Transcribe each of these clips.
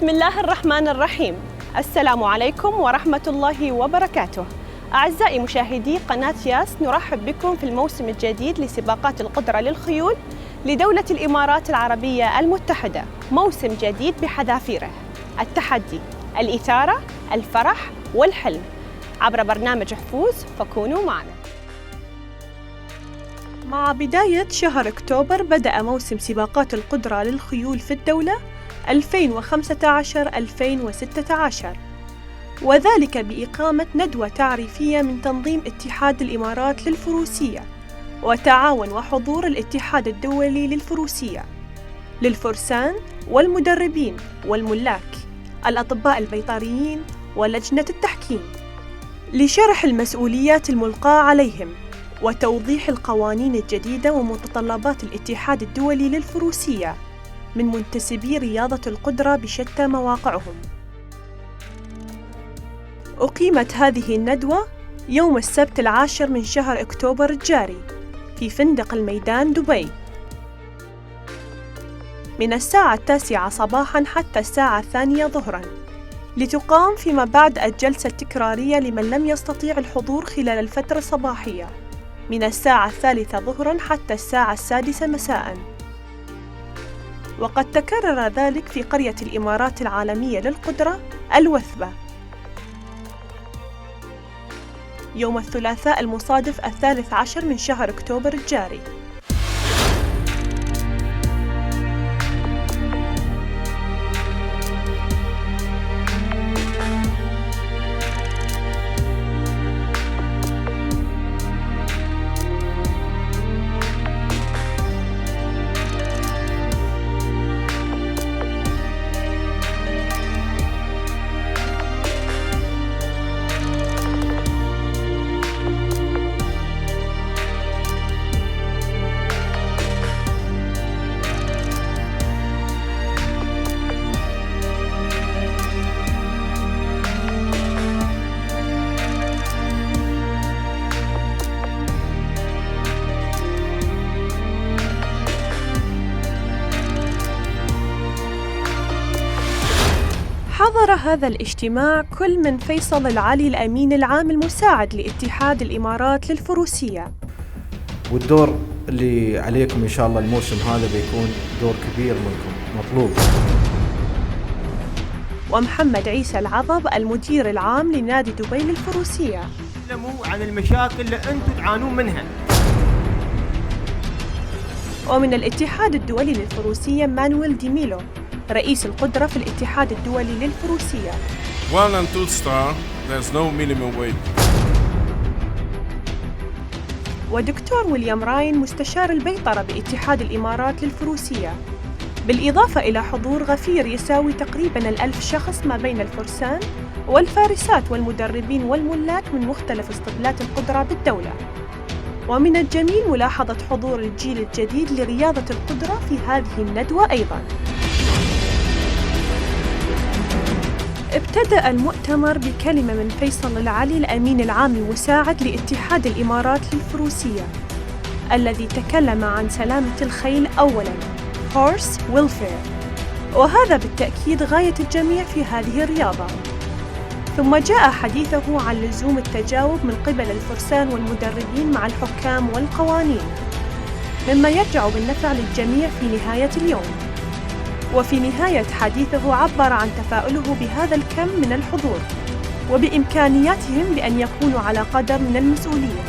بسم الله الرحمن الرحيم. السلام عليكم ورحمة الله وبركاته. أعزائي مشاهدي قناة ياس، نرحب بكم في الموسم الجديد لسباقات القدرة للخيول لدولة الإمارات العربية المتحدة. موسم جديد بحذافيره: التحدي، الإثارة، الفرح والحلم، عبر برنامج حفوز، فكونوا معنا. مع بداية شهر أكتوبر بدأ موسم سباقات القدرة للخيول في الدولة 2015-2016، وذلك بإقامة ندوة تعريفية من تنظيم اتحاد الإمارات للفروسية وتعاون وحضور الاتحاد الدولي للفروسية للفرسان والمدربين والملاك، الأطباء البيطريين ولجنة التحكيم، لشرح المسؤوليات الملقاة عليهم وتوضيح القوانين الجديدة ومتطلبات الاتحاد الدولي للفروسية من منتسبي رياضة القدرة بشتى مواقعهم. أقيمت هذه الندوة يوم السبت 10 من شهر أكتوبر الجاري في فندق الميدان دبي، من الساعة 9 صباحاً حتى الساعة 2 ظهراً، لتقام فيما بعد الجلسة التكرارية لمن لم يستطيع الحضور خلال الفترة الصباحية من الساعة 3 ظهراً حتى الساعة 6 مساءً. وقد تكرر ذلك في قرية الإمارات العالمية للقدرة الوثبة يوم الثلاثاء المصادف 13 من شهر أكتوبر الجاري. حضر هذا الاجتماع كل من فيصل العلي الأمين العام المساعد لاتحاد الإمارات للفروسية، والدور اللي عليكم إن شاء الله الموسم هذا بيكون دور كبير منكم مطلوب، ومحمد عيسى العضب المدير العام لنادي دبي للفروسية. تكلموا عن المشاكل اللي أنتم تعانون منها. ومن الاتحاد الدولي للفروسية مانويل ديميلو رئيس القدرة في الاتحاد الدولي للفروسية. One and two star, there's no minimum weight. ودكتور ويليام راين مستشار البيطرة باتحاد الإمارات للفروسية، بالإضافة إلى حضور غفير يساوي تقريباً 1000 شخص ما بين الفرسان والفارسات والمدربين والملاك من مختلف اسطبلات القدرة بالدولة. ومن الجميل ملاحظة حضور الجيل الجديد لرياضة القدرة في هذه الندوة أيضاً. ابتدأ المؤتمر بكلمة من فيصل العلي الأمين العام المساعد لاتحاد الإمارات للفروسية، الذي تكلم عن سلامة الخيل أولاً horse welfare، وهذا بالتأكيد غاية الجميع في هذه الرياضة. ثم جاء حديثه عن لزوم التجاوب من قبل الفرسان والمدربين مع الحكام والقوانين، مما يرجع بالنفع للجميع في نهاية اليوم. وفي نهاية حديثه عبر عن تفاؤله بهذا الكم من الحضور وبإمكانياتهم بأن يكونوا على قدر من المسؤولية.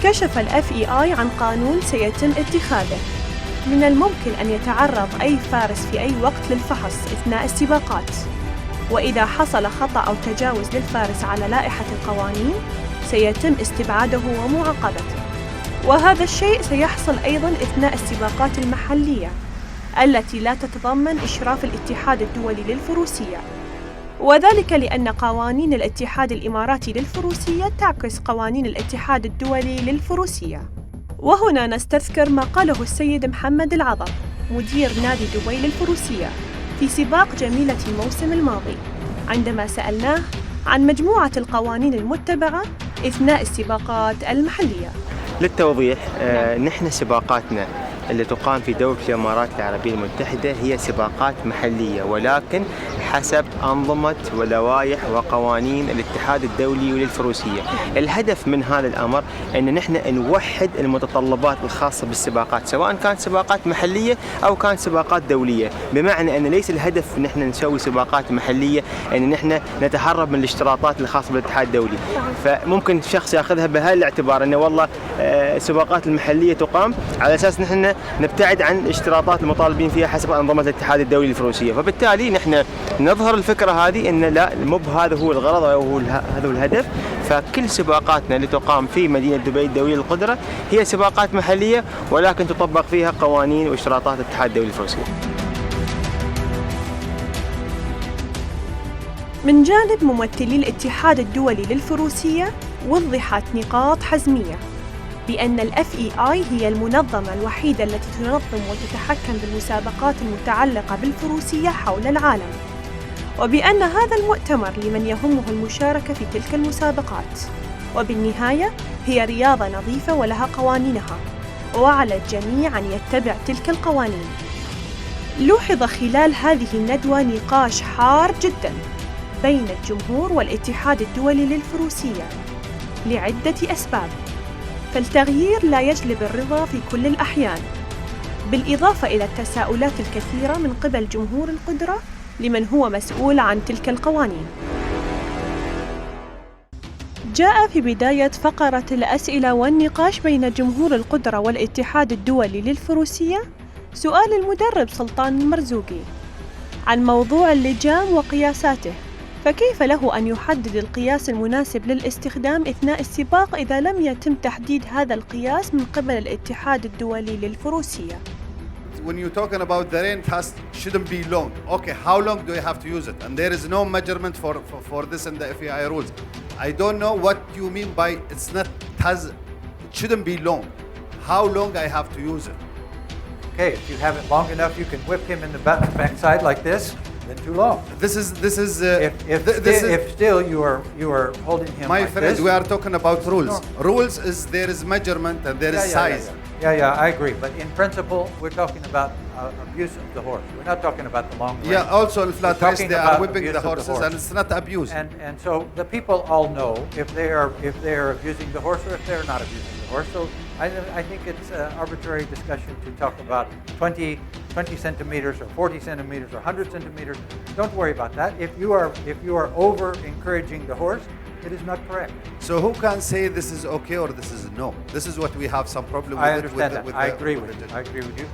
كشف ال FEI عن قانون سيتم اتخاذه. من الممكن أن يتعرض أي فارس في أي وقت للفحص أثناء السباقات، وإذا حصل خطأ أو تجاوز للفارس على لائحة القوانين سيتم استبعاده ومعاقبته. وهذا الشيء سيحصل أيضاً أثناء السباقات المحلية التي لا تتضمن إشراف الاتحاد الدولي للفروسية، وذلك لأن قوانين الاتحاد الإماراتي للفروسية تعكس قوانين الاتحاد الدولي للفروسية. وهنا نستذكر ما قاله السيد محمد العضب مدير نادي دبي للفروسية في سباق جميلة الموسم الماضي، عندما سألناه عن مجموعة القوانين المتبعة أثناء السباقات المحلية. للتوضيح، نحن سباقاتنا اللي تقام في دولة الإمارات العربية المتحدة هي سباقات محلية، ولكن حسب أنظمة ولوائح وقوانين الاتحاد الدولي للفروسية. الهدف من هذا الأمر أن نحن نوحد المتطلبات الخاصة بالسباقات، سواء كانت سباقات محلية أو كانت سباقات دولية، بمعنى أن ليس الهدف أن نحن نسوي سباقات محلية أن نحن نتهرب من الاشتراطات الخاصة بالاتحاد الدولي. فممكن شخص يأخذها بهذا الاعتبار أنه والله السباقات المحلية تقام على أساس نحن نبتعد عن اشتراطات المطالبين فيها حسب أنظمة الاتحاد الدولي للفروسية. فبالتالي نحن نظهر الفكرة هذه أن لا، المب هذا هو الغرض أو هذا هو الهدف. فكل سباقاتنا اللي تقام في مدينة دبي الدولية للقدرة هي سباقات محلية، ولكن تطبق فيها قوانين واشتراطات الاتحاد الدولي للفروسية. من جانب ممثلي الاتحاد الدولي للفروسية وضحت نقاط حزمية بأن ال FEI هي المنظمة الوحيدة التي تنظم وتتحكم بالمسابقات المتعلقة بالفروسية حول العالم، وبأن هذا المؤتمر لمن يهمه المشاركة في تلك المسابقات، وبالنهاية هي رياضة نظيفة ولها قوانينها، وعلى الجميع أن يتبع تلك القوانين. لوحظ خلال هذه الندوة نقاش حار جداً بين الجمهور والاتحاد الدولي للفروسية لعدة أسباب، فالتغيير لا يجلب الرضا في كل الأحيان، بالإضافة إلى التساؤلات الكثيرة من قبل جمهور القدرة لمن هو مسؤول عن تلك القوانين. جاء في بداية فقرة الأسئلة والنقاش بين جمهور القدرة والاتحاد الدولي للفروسية سؤال المدرب سلطان المرزوقي عن موضوع اللجام وقياساته، فكيف له أن يحدد القياس المناسب للاستخدام أثناء السباق إذا لم يتم تحديد هذا القياس من قبل الاتحاد الدولي للفروسية؟ When you're talking about the rain fast shouldn't be long. Okay, how long do you have to use it? And there is no measurement for this in the FEI rules. I don't know what you mean by it shouldn't be long. How long I have to use it? Okay, if you have it long enough, you can whip him in the backside like this. Then too long. This is if still you are holding him. My like friend, this, we are talking about rules. No. Rules is there is measurement and there is size. Yeah, I agree. But in principle, we're talking about abuse of the horse. We're not talking about the long range. Yeah, also in flat race they are whipping the horses, and it's not abuse. And so the people all know if they are abusing the horse or if they're not abusing the horse. So I think it's arbitrary discussion to talk about 20 centimeters or 40 centimeters or 100 centimeters. Don't worry about that. If you are over encouraging the horse, it is not correct. So who can say this is okay or this is no? This is what we have some problem with. I understand that. I agree with you. I agree with you.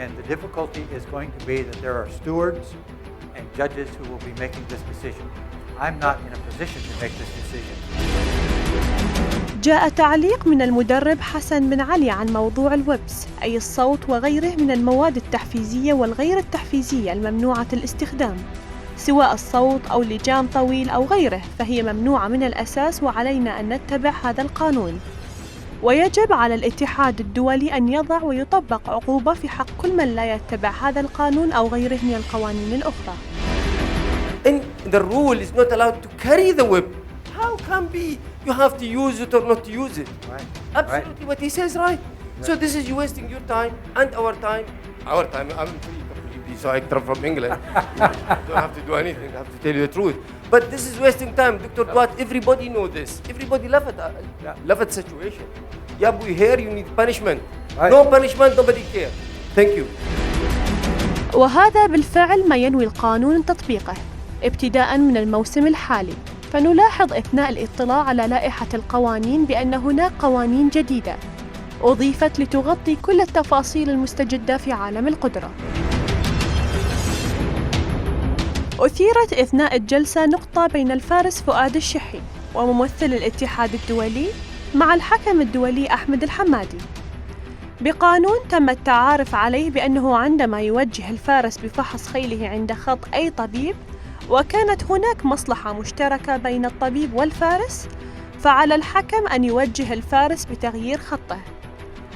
And the difficulty is going to be that there are stewards and judges who will be making this decision. I'm not in a position to make this decision. جاء تعليق من المدرب حسن بن علي عن موضوع الوبس، أي الصوت وغيره من المواد التحفيزية والغير التحفيزية الممنوعة الاستخدام، سواء الصوت أو لجام طويل أو غيره، فهي ممنوعة من الأساس وعلينا أن نتبع هذا القانون. ويجب على الاتحاد الدولي أن يضع ويطبق عقوبة في حق كل من لا يتبع هذا القانون أو غيره من القوانين الأخرى. And the rule is not allowed to carry the whip. How can be you have to use it or not to use it? Right. Absolutely, what he says right. So this is you wasting your time and our time. Our time, I'm free completely, so I come from England. Don't have to do anything, I have to tell you the truth. But this is wasting time, Dr. Duat. Everybody know this. Everybody love at situation. Yeah, boy, here you need punishment. Right. No punishment, nobody care. Thank you. وهذا بالفعل ما ينوي القانون تطبيقه ابتداء من الموسم الحالي. فنلاحظ أثناء الاطلاع على لائحة القوانين بأن هناك قوانين جديدة أضيفت لتغطي كل التفاصيل المستجدة في عالم القدرة. أثيرت أثناء الجلسة نقطة بين الفارس فؤاد الشحي وممثل الاتحاد الدولي مع الحكم الدولي أحمد الحمادي بقانون تم التعارف عليه بأنه عندما يوجه الفارس بفحص خيله عند خط أي طبيب وكانت هناك مصلحة مشتركة بين الطبيب والفارس، فعلى الحكم أن يوجه الفارس بتغيير خطه.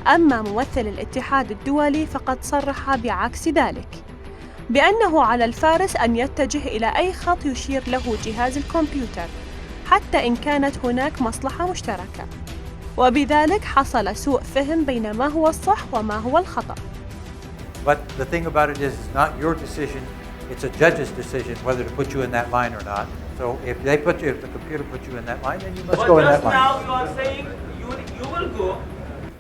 أما ممثل الاتحاد الدولي فقد صرح بعكس ذلك، بأنه على الفارس أن يتجه إلى أي خط يشير له جهاز الكمبيوتر حتى إن كانت هناك مصلحة مشتركة، وبذلك حصل سوء فهم بين ما هو الصح وما هو الخطأ. But the thing about it is, it's not your decision. It's a judge's decision whether to put you in that line or not. So if the computer puts you in that line, then you must go in that line. Now you are saying you will go.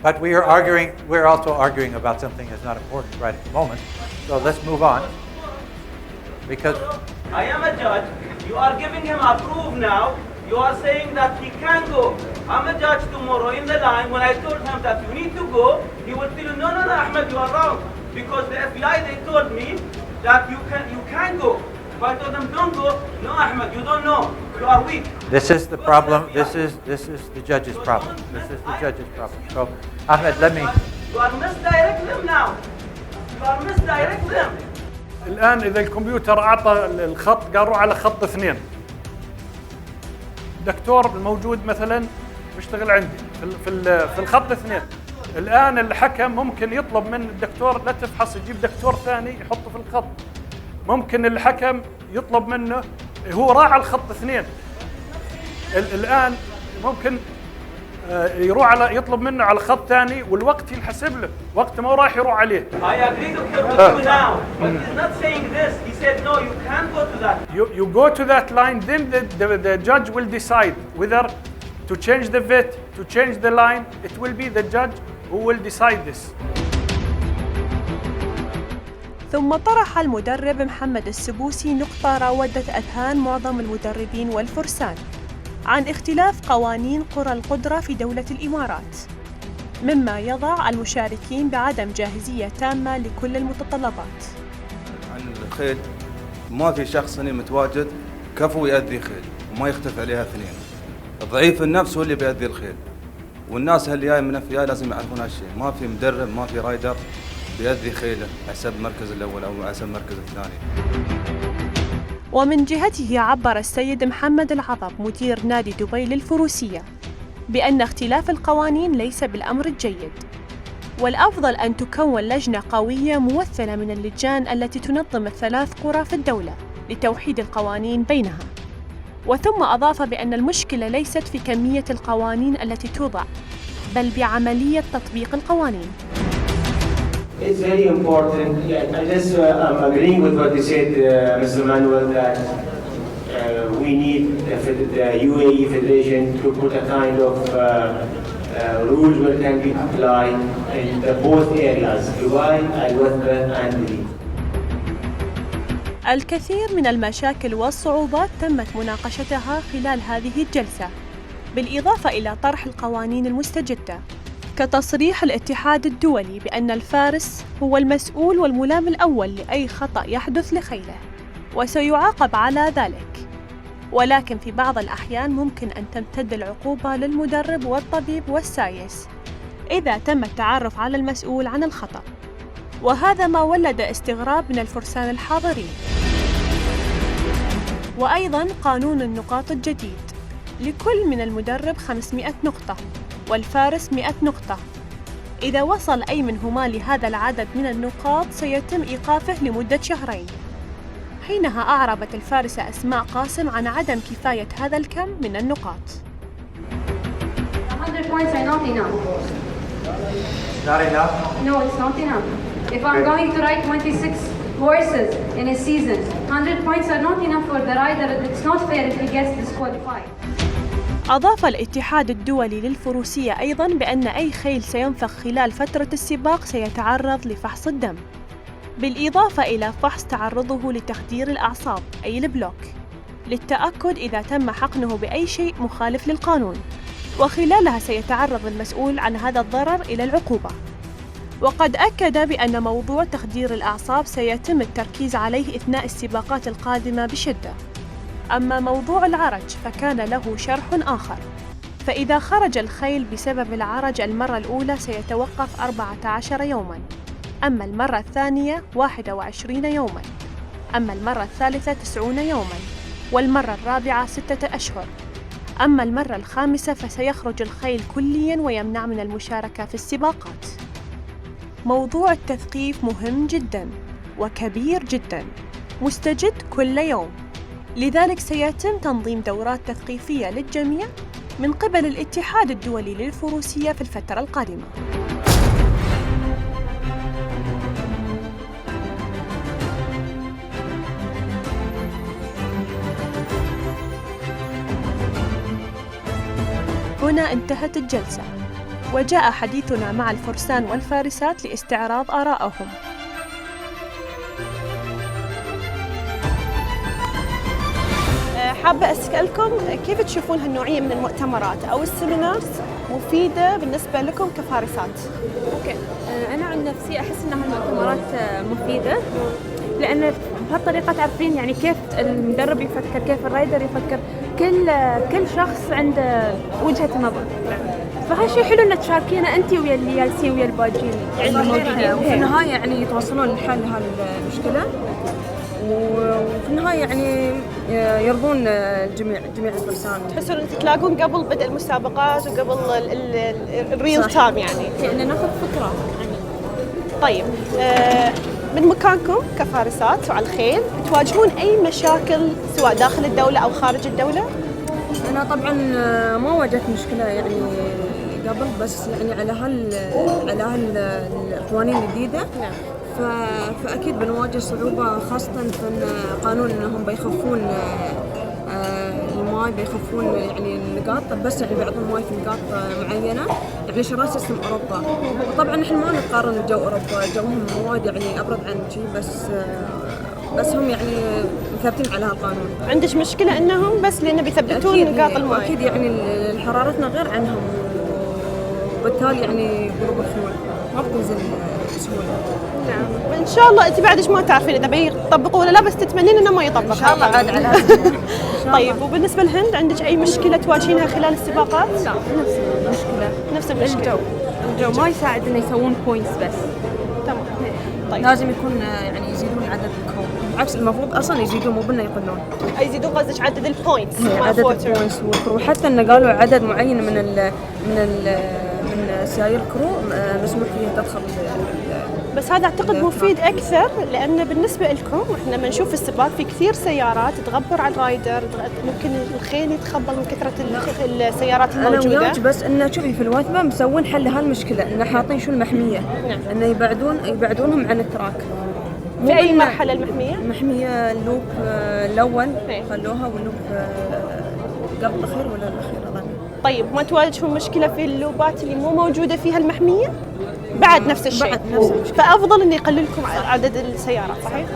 But we're also arguing about something that's not important right at the moment. So let's move on. Because I am a judge. You are giving him approve now. You are saying that he can go. I'm a judge tomorrow in the line. When I told him that you need to go, he will tell you, no, Ahmed, you are wrong. Because the FBI, they told me that you can go. If I told them don't go, no, Ahmed, you don't know. You are weak. this is the problem. This is the judge's problem. This is the judge's problem. So, Ahmed, let me. You are misdirect them now. You are misdirect them. الآن إذا الكمبيوتر أعطى الخط قالوا على خط 2 الدكتور الموجود مثلا بيشتغل عندي في الخط 2 الآن الحكم ممكن يطلب من الدكتور لا تفحص يجيب دكتور ثاني يحطه في الخط ممكن الحكم يطلب منه هو راح على الخط 2 الآن ممكن يروح يطلب منه على الخط ثاني والوقت ينحسب له وقت ما راح يروح عليه. I agree to you now, but he's not saying this. He said no, you can't go to that. You go to that line, then the judge will decide whether to change the vet, to change the line. It will be the judge who will decide this. ثم طرح المدرب محمد السبوسي نقطة راودت أذهان معظم المدربين والفرسان عن اختلاف قوانين قرى القدرة في دولة الإمارات، مما يضع المشاركين بعدم جاهزية تامة لكل المتطلبات. عن الخيل ما في شخص هنا متواجد كفو يأذي خيل وما يختلف عليها اثنين. ضعيف النفس هو اللي بيأذي الخيل، والناس اللي جاي من FEI لازم يعرفون هالشيء. ما في مدرب ما في رايدر بيأذي خيله حسب المركز الأول أو حسب المركز الثاني. ومن جهته عبر السيد محمد العضب مدير نادي دبي للفروسية بأن اختلاف القوانين ليس بالأمر الجيد، والأفضل أن تكون لجنة قوية ممثلة من اللجان التي تنظم الثلاث قرى في الدولة لتوحيد القوانين بينها. وثم أضاف بأن المشكلة ليست في كمية القوانين التي توضع، بل بعملية تطبيق القوانين. It's very important. I just I'm agreeing with what you said, Mr. Manuel, that we need the UAE Federation to put a kind of rules that can be applied in both areas, Dubai, Al-Wathba, and the. الكثير من المشاكل والصعوبات تمت مناقشتها خلال هذه الجلسة، بالإضافة إلى طرح القوانين المستجدة، كتصريح الاتحاد الدولي بأن الفارس هو المسؤول والملام الأول لأي خطأ يحدث لخيله، وسيعاقب على ذلك. ولكن في بعض الأحيان ممكن أن تمتد العقوبة للمدرب والطبيب والسايس إذا تم التعرف على المسؤول عن الخطأ، وهذا ما ولد استغراب من الفرسان الحاضرين. وأيضاً قانون النقاط الجديد، لكل من المدرب 500 نقطة والفارس 100 نقطة. إذا وصل أي منهما لهذا العدد من النقاط سيتم إيقافه لمدة 2 شهر. حينها أعربت الفارسة أسماء قاسم عن عدم كفاية هذا الكم من النقاط. 100 points are not enough. Not enough? No, it's not enough. If I'm going to ride 26 horses in a season, 100 points are not enough for the rider. It's not fair if he gets disqualified. أضاف الاتحاد الدولي للفروسية أيضاً بأن أي خيل سينفخ خلال فترة السباق سيتعرض لفحص الدم، بالإضافة إلى فحص تعرضه لتخدير الأعصاب أي البلوك، للتأكد إذا تم حقنه بأي شيء مخالف للقانون، وخلالها سيتعرض المسؤول عن هذا الضرر إلى العقوبة. وقد أكد بأن موضوع تخدير الأعصاب سيتم التركيز عليه أثناء السباقات القادمة بشدة. أما موضوع العرج فكان له شرح آخر، فإذا خرج الخيل بسبب العرج المرة الأولى سيتوقف 14 يوماً، أما المرة الثانية 21 يوماً، أما المرة الثالثة 90 يوماً، والمرة الرابعة 6 أشهر. أما المرة الخامسة فسيخرج الخيل كلياً ويمنع من المشاركة في السباقات. موضوع التثقيف مهم جداً وكبير جداً، مستجد كل يوم، لذلك سيتم تنظيم دورات تثقيفية للجميع من قبل الاتحاد الدولي للفروسية في الفترة القادمة. هنا انتهت الجلسة، وجاء حديثنا مع الفرسان والفارسات لاستعراض آرائهم. حابة أسألكم كيف تشوفون هالنوعية من المؤتمرات أو السيمينارز مفيدة بالنسبة لكم كفارسات؟ اوكي، انا عن نفسي احس ان هالمؤتمرات مفيده، لان بهالطريقه تعرفين يعني كيف المدرب يفكر، كيف الرايدر يفكر، كل شخص عنده وجهه نظر. فهالشيء حلو ان تشاركينا انت ويا اللي جالسين ويا الباجين يعني الموجودين، وفي النهايه يعني يتوصلون لحل هالمشكله، وفي النهايه يعني يرضون جميع الفرسان. تحسون ان تتلاقون قبل بدء المسابقات وقبل الريل تايم يعني ناخذ فكره يعني. طيب من مكانكم كفارسات وعلى الخيل تواجهون اي مشاكل سواء داخل الدوله او خارج الدوله؟ انا طبعا ما واجهت مشكله يعني قبل، بس يعني على القوانين الجديده فاكيد بنواجه صعوبه، خاصه في قانون انهم بيخفون الماي، بيخفون يعني النقاط، بس يعني بيعطون ماي في نقاط معينه يعني شراء سيستم اوروبا. وطبعا احنا ما نقارن جو اوروبا، جوهم وايد يعني ابرد عن شيء، بس هم يعني مثبتين على هالقانون. عندش مشكله انهم بس لانه بيثبتون نقاط الماي؟ اكيد يعني حرارتنا غير عنهم، وبالتالي يعني قلوب الخيول ما بتنزل بسهوله. نعم، وان شاء الله انت بعدش ما تعرفين اذا بيطبقوا ولا لا، بس تتمنين انه ما يطبق ان شاء الله عاد على طيب، وبالنسبه للهند عندك اي مشكله تواجهينها خلال السباقات؟ لا، نفس المشكله. الجو ما يساعد انه يسوون بوينتس بس. تمام. طيب لازم يكون يعني يزيدون عدد الكرو، بالعكس المفروض اصلا يزيدون مو بانه يقلون. يزيدون قصدك عدد البوينتس؟ عدد البوينتس والكرو، حتى انه قالوا عدد معين من سيايير الكرو مسموح فيها تدخل. بس هذا اعتقد مفيد اكثر، لان بالنسبه لكم احنا لما نشوف السباق في كثير سيارات تغبر على الرايدر، ممكن الخيل يتخبل من كثره السيارات الموجوده. انا وياك، بس انه شوفي في الوثبه مسوين حل لهالمشكله، انه حاطين شو المحميه. نعم. انه يبعدونهم عن التراك. في اي مرحله المحميه؟ المحميه اللوب الاول خلوها، واللوب قبل الاخير ولا الاخير اظن. طيب ما تواجهون مشكله في اللوبات اللي مو موجوده فيها المحميه؟ بعد نفس الشيء. بعد نفس المشكله. فافضل انه يقلل لكم عدد السيارات، صحيح؟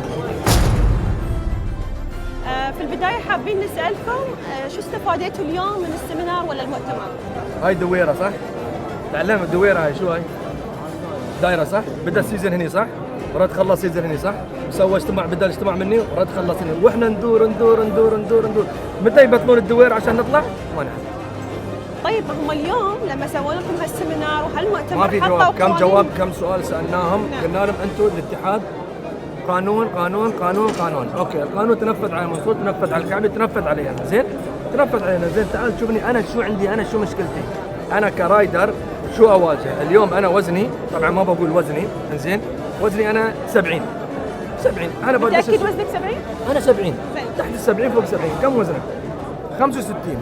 في البدايه حابين نسالكم شو استفاديتوا اليوم من السيمينار ولا المؤتمر؟ هاي دويره صح؟ تعلمت الدويره هاي شو هاي؟ دايره صح؟ بدا السيزون هني صح؟ ورد خلص سيزون هني صح؟ وسوى اجتماع، بدا الاجتماع مني ورد خلص هني، واحنا ندور ندور ندور ندور ندور، متى يبطلون الدويره عشان نطلع؟ ما نعرف. طيب هم اليوم لما سووا لكم هالسيمينار وهالمؤتمر ما في جواب، كم سؤال سالناهم، قلنا لهم انتم الاتحاد قانون قانون قانون قانون، اوكي القانون تنفذ على المنصور، تنفذ على الكعبه، تنفذ علينا، زين؟ تنفذ علينا، زين تعال شوفني انا شو عندي، انا شو مشكلتي؟ انا كرايدر شو اواجه؟ اليوم انا وزني، طبعا ما بقول وزني، زين؟ وزني انا 70 انا متاكد وزنك 70؟ انا 70 تحت ال 70 فوق 70، كم وزنك؟ 65.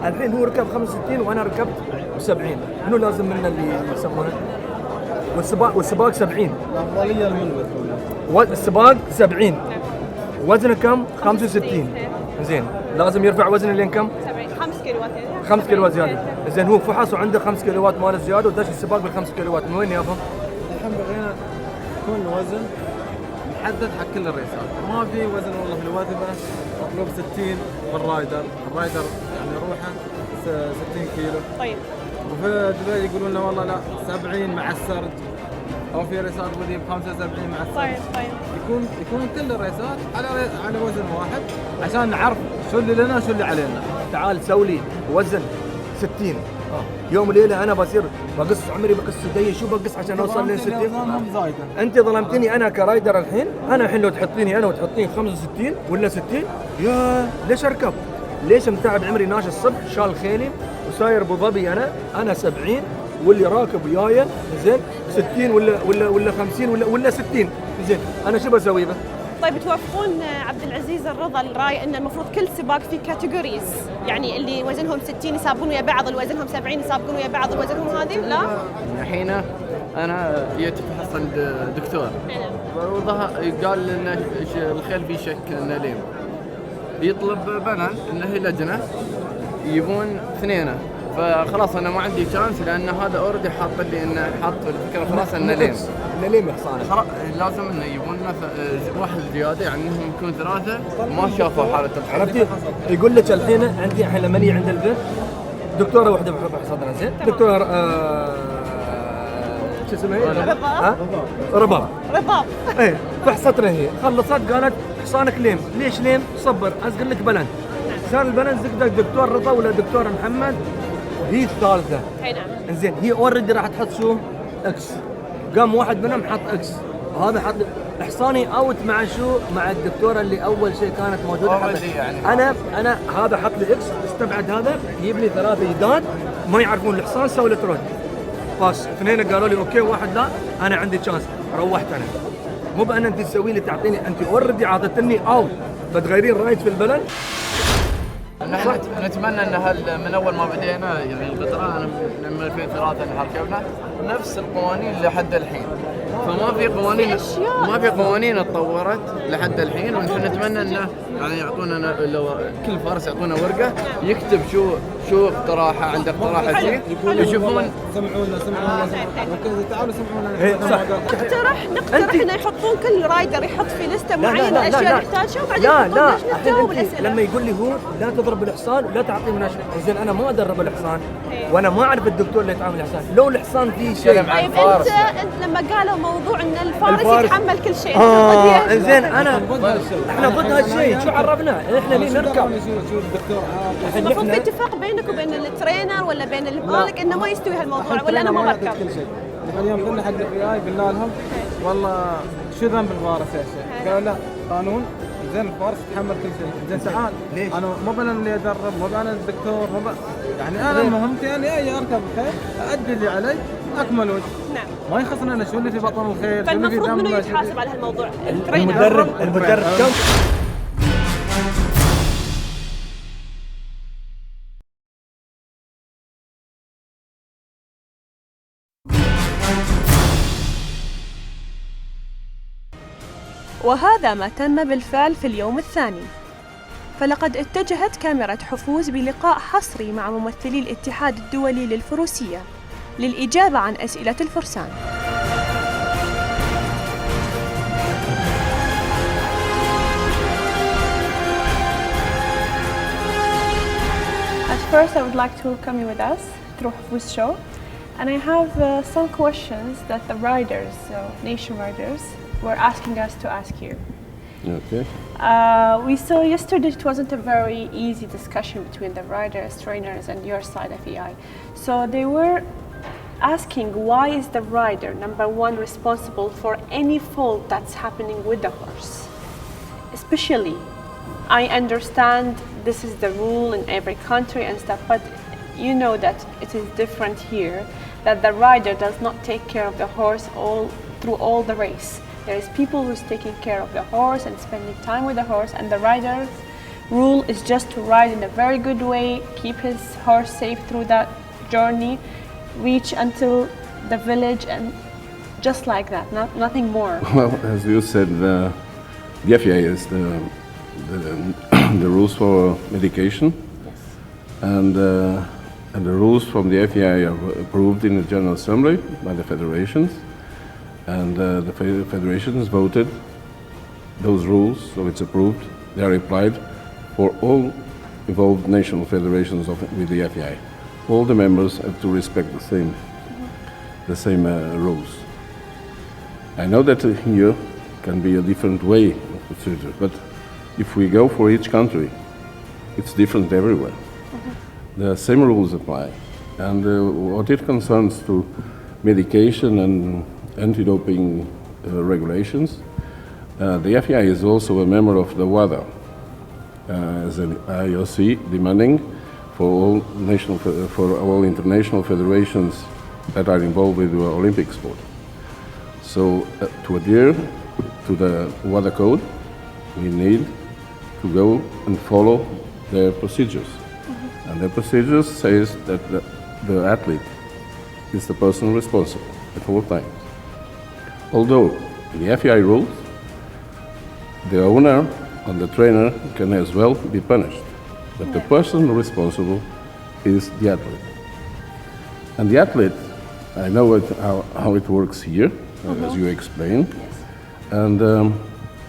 الحين هو ركب 65 وانا ركبت 70، منو لازم منا اللي يسمونه؟ والسباق 70. الافضليه لمن السباق 70. وزنه كم؟ 65. زين لازم يرفع وزنه لين كم؟ 5 كيلوات. 5 كيلوات زياده. زين هو فحص وعنده 5 كيلوات مال زياده وداش السباق بال5 كيلوات، من وين يابا؟ الحين بغينا يكون الوزن محدد حق كل الريسات، ما في وزن والله في الوثبه مطلوب 60 بالرايدر، الرايدر يعني روحه 60 كيلو. طيب. وفي دبي يقولون لنا والله لا 70 مع السرج، او في ريسات ودي ب 75 مع السرج. طيب. يكون كل الريسات على وزن واحد عشان نعرف شو اللي لنا شو اللي علينا. تعال سوي لي وزن 60 يوم وليله، انا بصير بقص عمري، بقص يدي، شو بقص عشان اوصل ل 60؟ انت ظلمتني انا كرايدر الحين، انا الحين لو تحطيني انا وتحطيني 65 ولا 60، يا ليش اركب؟ ليش متعب عمري ناشي الصبح شال خيلي وساير ابو ظبي، انا 70 واللي راكب وياي زين 60 ولا 50 ولا 60، زين انا شو بسوي به؟ طيب توافقون عبد العزيز الرضا الراي ان المفروض كل سباق في كاتيجوريز، يعني اللي وزنهم 60 يسابقون ويا بعض، اللي وزنهم 70 يسابقون ويا بعض، اللي وزنهم هذه لا؟ الحين انا جيت افحص عند دكتور قال لنا الخيل في شك نليم، يطلب بنان انه هي لجنه يجيبون اثنين فخلاص انا ما عندي شانس لان هذا اوريدي حاط لي انه حاط الفكره خلاص انه ليم. ليم حصانه. لازم انه يبون لنا واحد زياده يعني انهم يكون ثلاثه ما شافوا حاله عرفتي؟ يقول لك الحين عندي الحين لما نيجي عند البنت دكتوره واحده بحصادنا زين دكتوره شو اسمها؟ رباب ايه فحصتنا هي خلصت قالت حصانك ليم. ليش ليم؟ صبر اقول لك بلن صار البلن زقدك دكتور رضا ولا دكتور محمد وهي الثالثه. اي نعم. انزين هي اوريدي راح تحط شو؟ اكس. قام واحد منهم حط اكس هذا حط حصاني اوت مع شو؟ مع الدكتوره اللي اول شيء كانت موجوده. يعني انا هذا حط لي اكس استبعد هذا يجيب لي ثلاثه جداد ما يعرفون الحصان سووا لي ترد. بس اثنين قالوا لي اوكي واحد لا انا عندي تشانس روحت انا. مو بان انت تسوي لي تعطيني انت اوريدي عطتني اوت بتغيرين رايد في البلد. نحن نتمنى ان من اول ما بدينا يعني القطره انا من 2003 ركبنا نفس القوانين لحد الحين. فما في قوانين اتطورت لحد الحين ونحن نتمنى انه يعني يعطونا لو كل فارس يعطونا ورقه يكتب شو اقتراحه عنده اقتراح شيء يشوفون سمعونا تعالوا سمعونا. نقترح انه يحطون كل رايدر يحط في لسته معينه الاشياء اللي يحتاجها وبعدين يحطون لجنه تجاوب الاسئله. لما يقول لي هو لا تضرب الحصان ولا تعطيه مناش زين انا ما ادرب الحصان وانا ما اعرف الدكتور اللي يتعامل الحصان لو الحصان فيه شيء. طيب انت لما قالوا موضوع ان الفارس يتحمل كل شيء زين احنا ضد هالشيء شو عرفنا احنا ليه نركب؟ المفروض في اتفاق بينك وبين الترينر ولا بين المالك انه ما يستوي هالموضوع ولا انا ما بركب. اليوم قلنا حق الFEI قلنا لهم والله شو ذنب الفارس يا شيخ؟ قالوا لا قانون زين الفارس يتحمل كل شيء. زين تعال ليش؟ انا مو انا اللي ادرب مو انا الدكتور يعني انا مهمتي اني اركب الخيل ادي اللي علي اكمل وجه. نعم. ما يخصنا انا شو اللي في بطن الخيل. فالمفروض منو يتحاسب على هالموضوع؟ المدرب كم. وهذا ما تم بالفعل في اليوم الثاني. فلقد اتجهت كاميرا حفوز بلقاء حصري مع ممثلي الاتحاد الدولي للفروسية للإجابة عن أسئلة الفرسان. At first, I would like to welcome you with us through Hafuz show, and I have some questions that the riders, nation riders, were asking us to ask you. Okay. We saw yesterday it wasn't a very easy discussion between the riders, trainers, and your side FEI. So they were asking why is the rider number one responsible for any fault that's happening with the horse? Especially, I understand this is the rule in every country and stuff, but you know that it is different here, that the rider does not take care of the horse through all the race. There is people who's taking care of the horse and spending time with the horse, and the rider's rule is just to ride in a very good way, keep his horse safe through that journey, reach until the village, and just like that, nothing more. Well, as you said, the FEI is the rules for medication, and the rules from the FEI are approved in the General Assembly by the federations. And the federations voted those rules, so it's approved. They are applied for all involved national federations with the FEI. All the members have to respect the same rules. I know that here can be a different way of procedure, but if we go for each country, it's different everywhere. The same rules apply. And what it concerns to medication and anti-doping regulations. The FEI is also a member of the WADA as an IOC, demanding for all international federations that are involved with the Olympic sport. So to adhere to the WADA code, we need to go and follow their procedures. And the procedures says that the athlete is the person responsible at all times. Although in the FEI rules, the owner and the trainer can as well be punished, but the person responsible is the athlete. And the athlete, I know how it works here, as you explained. Yes. And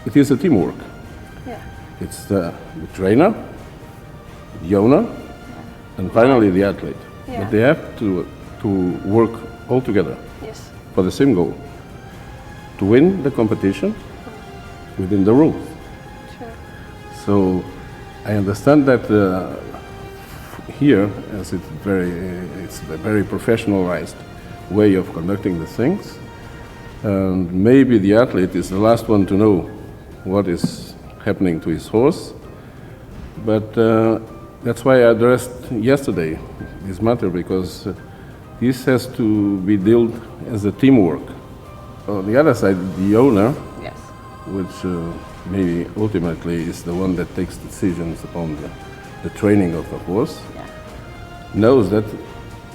it is a teamwork. Yeah. It's the trainer, the owner, and finally the athlete. Yeah. But they have to work all together Yes. for the same goal, to win the competition within the rules. Sure. So I understand that here, as it's a very professionalized way of conducting the things, and maybe the athlete is the last one to know what is happening to his horse, but that's why I addressed yesterday this matter, because this has to be dealt as a teamwork. On the other side, the owner, Yes. which maybe ultimately is the one that takes decisions upon the training of the horse, knows that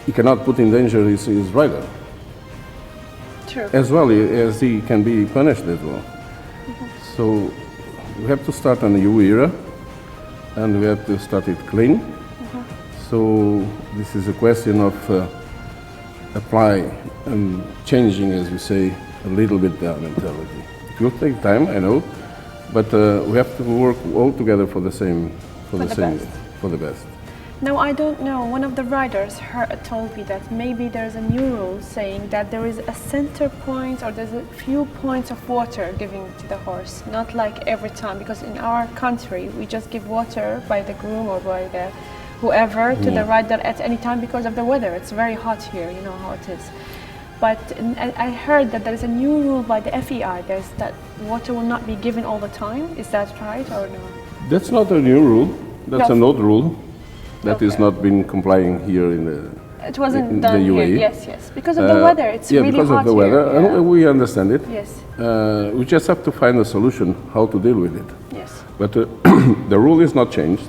he cannot put in danger his rider. True. As well as he can be punished as well. So we have to start a new era, and we have to start it clean. So this is a question of apply and changing, as you say, a little bit the mentality. It will take time, I know, but we have to work all together for the best. Now, I don't know, one of the riders told me that maybe there's a new rule saying that there is a center point or there's a few points of water giving to the horse, not like every time, because in our country we just give water by the groom or by the whoever to the rider at any time because of the weather. It's very hot here, you know how it is. But I heard that there is a new rule by the FEI, there's that water will not be given all the time. Is that right or no? That's not a new rule, that's an old rule. That is not been complying here in the It wasn't in done the UAE. here, yes. Because of the weather, it's really because hot of the weather, here. and we understand it. Yes. We just have to find a solution how to deal with it. Yes. But the rule is not changed.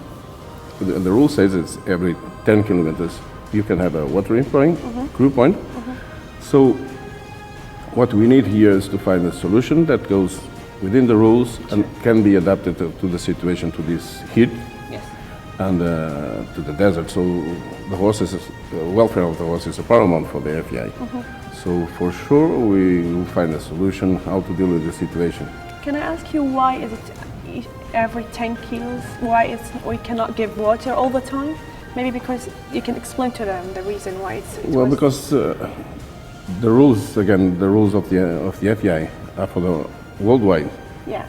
The rule says it's every 10 kilometers you can have a watering point, crew point. So what we need here is to find a solution that goes within the rules and can be adapted to the situation, to this heat. And to the desert, so the welfare of the horses is paramount for the FEI. So for sure we will find a solution how to deal with the situation. Can I ask you why is it every 10 kilos? Why we cannot give water all the time? Maybe because you can explain to them the reason why it's well, because the rules of the FEI are for the worldwide. Yeah.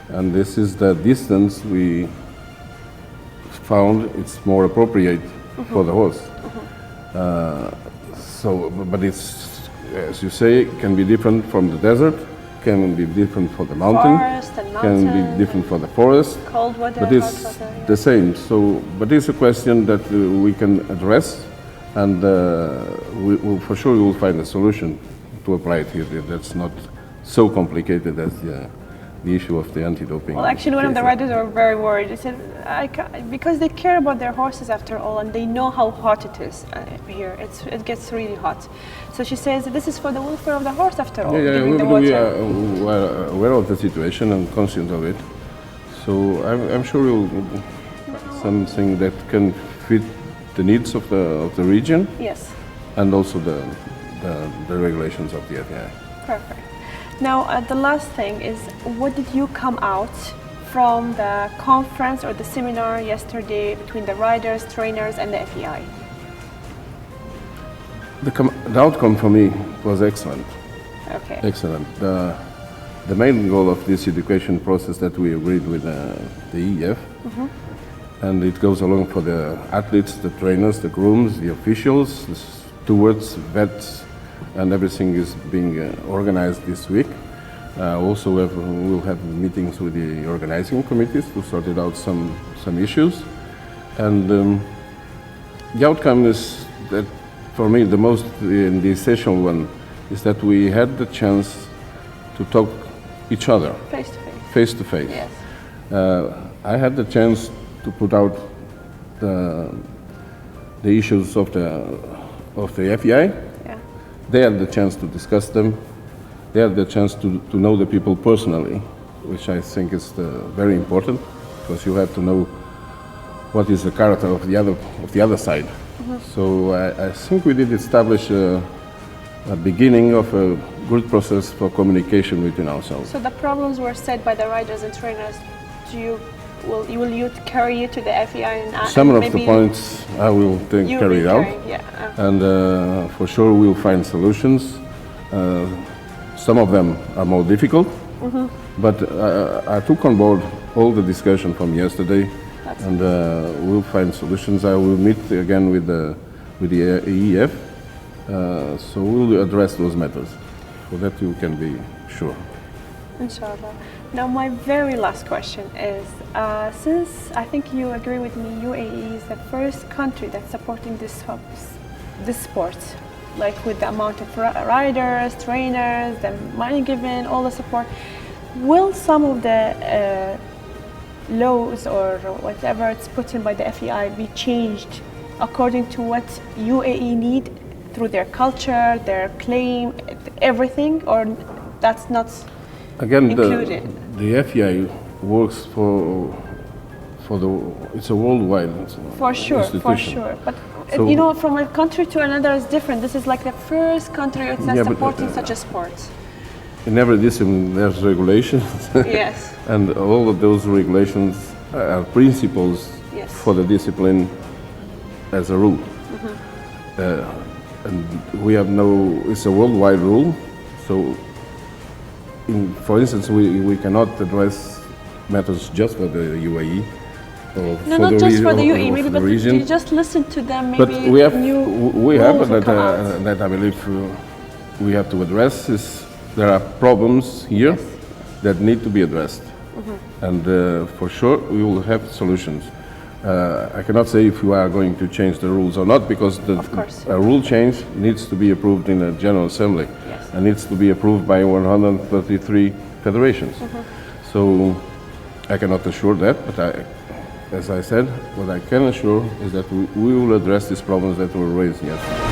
And this is the distance we found it's more appropriate for the horse. But it's, as you say, can be different from the desert, can be different for the mountain, can be different for the forest, cold weather, but it's the same. So, but it's a question that we can address, and for sure we will find a solution to apply it here. That's not so complicated as the issue of the anti-doping. Well, actually, one of the riders were very worried. They said, because they care about their horses after all, and they know how hot it is here. It gets really hot. So she says, this is for the welfare of the horse after all, giving the water. We are aware of the situation and conscious of it. So I'm sure we'll something that can fit the needs of the region. Yes. And also the regulations of the FEI. Perfect. Now, the last thing is, what did you come out from the conference or the seminar yesterday between the riders, trainers, and the FEI? The outcome for me was excellent. Okay. Excellent. The main goal of this education process that we agreed with the EF, and it goes along for the athletes, the trainers, the grooms, the officials, the stewards, vets, and everything is being organized this week. Also, we'll have meetings with the organizing committees to sort it out some issues. And the outcome is that, for me, the most the essential one is that we had the chance to talk each other face to face. Face to face. Yes. I had the chance to put out the issues of the FEI. They had the chance to discuss them. They had the chance to know the people personally, which I think is very important, because you have to know what is the character of the other side. So I think we did establish a beginning of a good process for communication between ourselves. So the problems were set by the riders and trainers. Will you carry you to the FEI and some of maybe the points I will carry out, and for sure we'll find solutions. Some of them are more difficult, but I took on board all the discussion from yesterday, and we'll find solutions. I will meet again with the EEF, so we'll address those matters, so that you can be sure. Inshallah. Now my very last question is, since I think you agree with me, UAE is the first country that's supporting this sport, like with the amount of riders, trainers, the money given, all the support. Will some of the laws or whatever it's put in by the FEI be changed according to what UAE need through their culture, their claim, everything, or that's not included? The FEI works for it's a worldwide institution. For sure. But So, you know, from a country to another is different. This is like the first country that's supporting such a sport. In every discipline, there's regulations. Yes. And all of those regulations are principles for the discipline as a rule. And we have it's a worldwide rule. So, for instance, we cannot address matters just for the UAE. Or No, for not the just region, for the or UAE, maybe, for the but region. you just listen to them. Maybe But we have that that I believe we have to address is there are problems here that need to be addressed, and for sure we will have solutions. I cannot say if we are going to change the rules or not, because a rule change needs to be approved in the General Assembly and needs to be approved by 133 federations. So I cannot assure that, but as I said, what I can assure is that we will address these problems that were raised yesterday.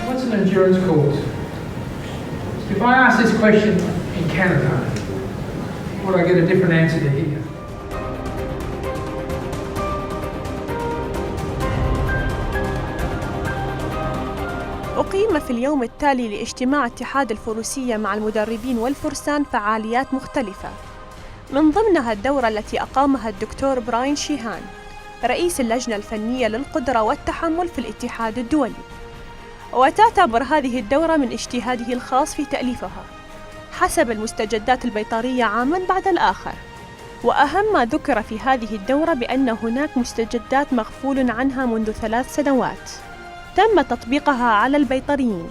What's an endurance course? If I ask this question in Canada, would I get a different answer to here? أقيم في اليوم التالي لاجتماع اتحاد الفروسية مع المدربين والفرسان فعاليات مختلفة، من ضمنها الدورة التي أقامها الدكتور براين شيهان رئيس اللجنة الفنية للقدرة والتحمل في الاتحاد الدولي، وتعتبر هذه الدورة من اجتهاده الخاص في تأليفها حسب المستجدات البيطرية عاماً بعد الآخر. وأهم ما ذكر في هذه الدورة بأن هناك مستجدات مغفول عنها منذ 3 سنوات تم تطبيقها على البيطريين،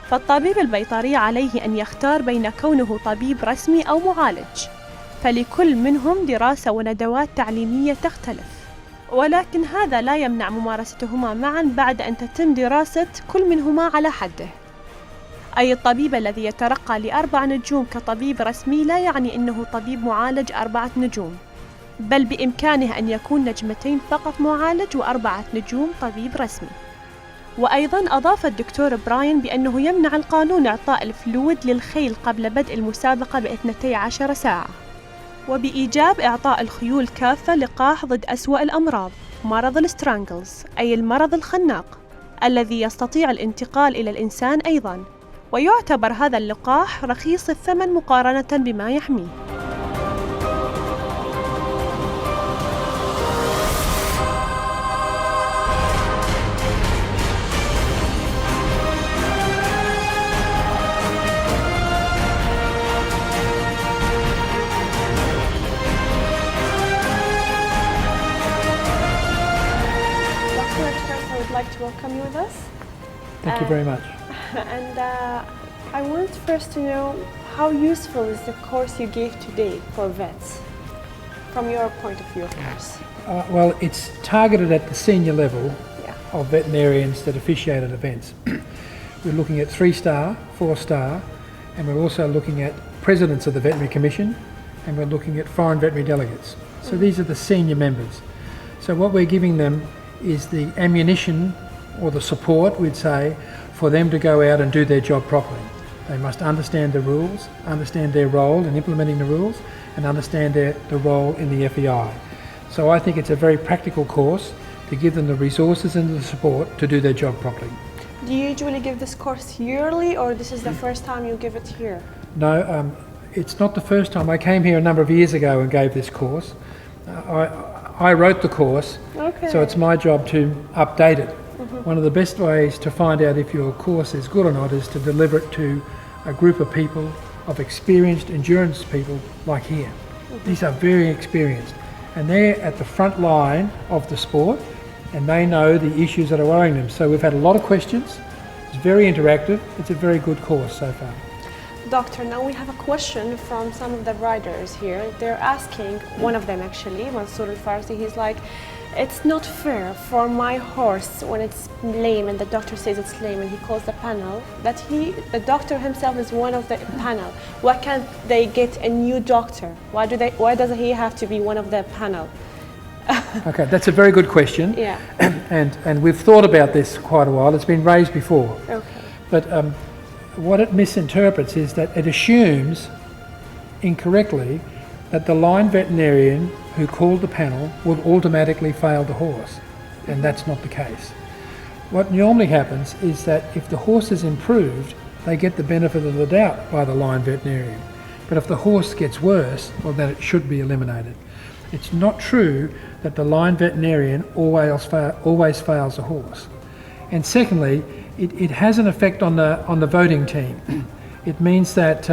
فالطبيب البيطري عليه أن يختار بين كونه طبيب رسمي أو معالج، فلكل منهم دراسة وندوات تعليمية تختلف، ولكن هذا لا يمنع ممارستهما معا بعد أن تتم دراسة كل منهما على حده. أي الطبيب الذي يترقى ل4 نجوم كطبيب رسمي لا يعني أنه طبيب معالج 4 نجوم، بل بإمكانه أن يكون 2 نجوم فقط معالج و4 نجوم طبيب رسمي. وأيضاً أضاف الدكتور براين بأنه يمنع القانون إعطاء الفلويد للخيل قبل بدء المسابقة ب12 ساعة، وبإيجاب إعطاء الخيول كافة لقاح ضد أسوأ الأمراض، مرض السترانجلز أي المرض الخناق الذي يستطيع الانتقال إلى الإنسان أيضاً، ويعتبر هذا اللقاح رخيص الثمن مقارنة بما يحميه. To welcome you with us. Thank you very much. And I want first to know how useful is the course you gave today for vets, from your point of view, of course. Well, it's targeted at the senior level of veterinarians that officiate at events. We're looking at 3-star, 4-star, and we're also looking at presidents of the Veterinary Commission, and we're looking at foreign veterinary delegates. So these are the senior members. So what we're giving them is the ammunition or the support, we'd say, for them to go out and do their job properly. They must understand the rules, understand their role in implementing the rules, and understand the role in the FEI. So I think it's a very practical course to give them the resources and the support to do their job properly. Do you usually give this course yearly, or this is the first time you give it here? No, it's not the first time. I came here a number of years ago and gave this course. I wrote the course, so it's my job to update it. One of the best ways to find out if your course is good or not is to deliver it to a group of people, of experienced endurance people like here. These are very experienced, and they're at the front line of the sport, and they know the issues that are worrying them. So we've had a lot of questions. It's very interactive. It's a very good course so far. Doctor, now we have a question from some of the riders here. They're asking, one of them actually, Mansour Al-Farsi, he's like, it's not fair for my horse when it's lame and the doctor says it's lame and he calls the panel, that the doctor himself is one of the panel. Why can't they get a new doctor? Why does he have to be one of the panel? Okay, that's a very good question. Yeah. And we've thought about this quite a while. It's been raised before. Okay. But what it misinterprets is that it assumes incorrectly that the line veterinarian who called the panel will automatically fail the horse, and that's not the case. What normally happens is that if the horse is improved, they get the benefit of the doubt by the line veterinarian. But if the horse gets worse, well, then it should be eliminated. It's not true that the line veterinarian always fails a horse. And secondly, it has an effect on the voting team. It means that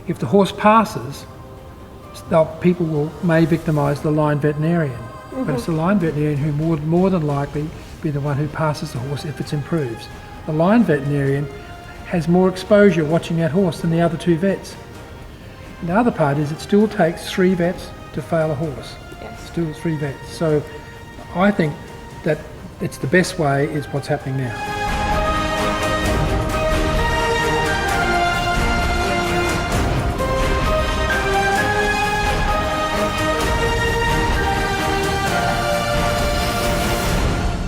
if the horse passes, people may victimise the line veterinarian. But it's the line veterinarian who would more than likely be the one who passes the horse if it improves. The line veterinarian has more exposure watching that horse than the other two vets. And the other part is it still takes 3 vets to fail a horse. Yes. Still 3 vets. So I think that it's the best way is what's happening now.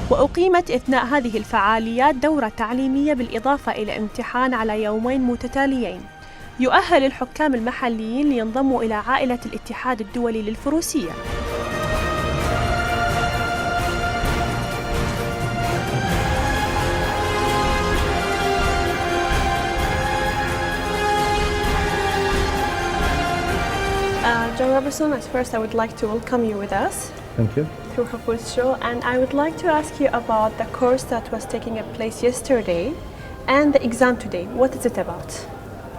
وأقيمت إثناء هذه الفعاليات دورة تعليمية بالإضافة إلى امتحان على يومين متتاليين يؤهل الحكام المحليين لينضموا إلى عائلة الاتحاد الدولي للفروسية. John Robertson, at first I would like to welcome you with us. Thank you. Through Hopeful's show, and I would like to ask you about the course that was taking place yesterday and the exam today. What is it about?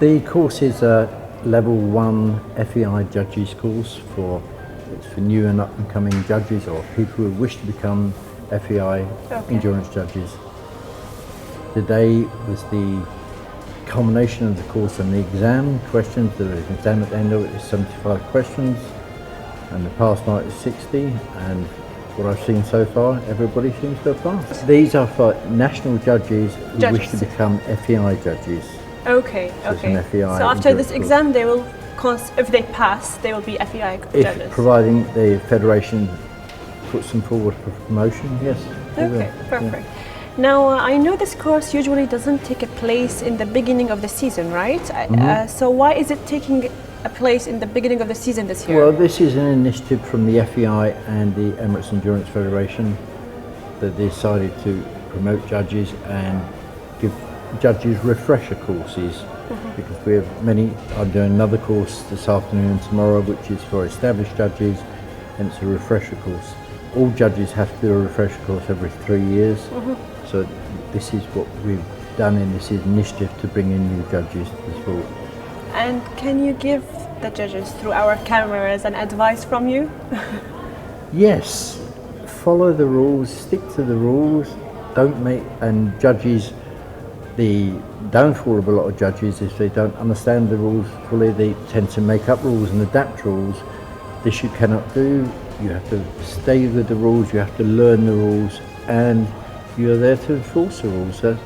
The course is a level 1 FEI judges course it's for new and up and coming judges or people who wish to become FEI endurance judges. Today was the culmination of the course and the exam questions. There is an exam at the end of it is 75 questions and the pass mark is 60, and what I've seen so far, everybody seems to have passed. These are for national judges who wish to become FEI judges. Okay, so okay. FEI so after this exam, they will, if they pass, they will be FEI judges. Providing the federation puts them forward for promotion, yes. Okay, perfect. Yeah. Now, I know this course usually doesn't take place in the beginning of the season, right? So why is it taking a place in the beginning of the season this year? Well, this is an initiative from the FEI and the Emirates Endurance Federation that decided to promote judges and give judges refresher courses because we have many. I'm doing another course this afternoon and tomorrow which is for established judges, and it's a refresher course. All judges have to do a refresher course every 3 years. So this is what we've done in this initiative to bring in new judges to the sport. And can you give the judges through our cameras an advice from you? Yes, follow the rules, stick to the rules, and judges, the downfall of a lot of judges is they don't understand the rules fully, they tend to make up rules and adapt rules. This you cannot do, you have to stay with the rules, you have to learn the rules, and you're there to enforce the rules, that's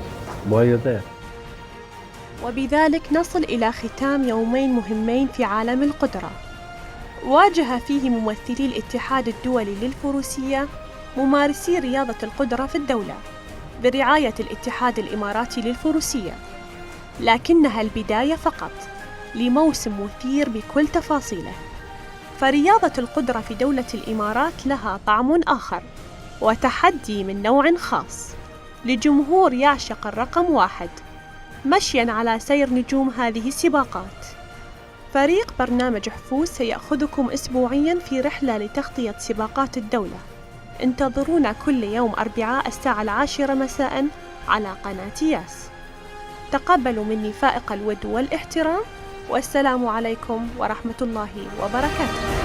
why you're there. وبذلك نصل إلى ختام يومين مهمين في عالم القدرة. واجه فيه ممثلي الاتحاد الدولي للفروسية ممارسي رياضة القدرة في الدولة برعاية الاتحاد الإماراتي للفروسية، لكنها البداية فقط لموسم مثير بكل تفاصيله. فرياضة القدرة في دولة الإمارات لها طعم آخر وتحدي من نوع خاص لجمهور يعشق الرقم 1 مشياً على سير نجوم هذه السباقات. فريق برنامج حفوز سيأخذكم أسبوعياً في رحلة لتغطية سباقات الدولة. انتظرونا كل يوم أربعاء الساعة 10 مساءً على قناة ياس. تقبلوا مني فائق الود والاحترام، والسلام عليكم ورحمة الله وبركاته.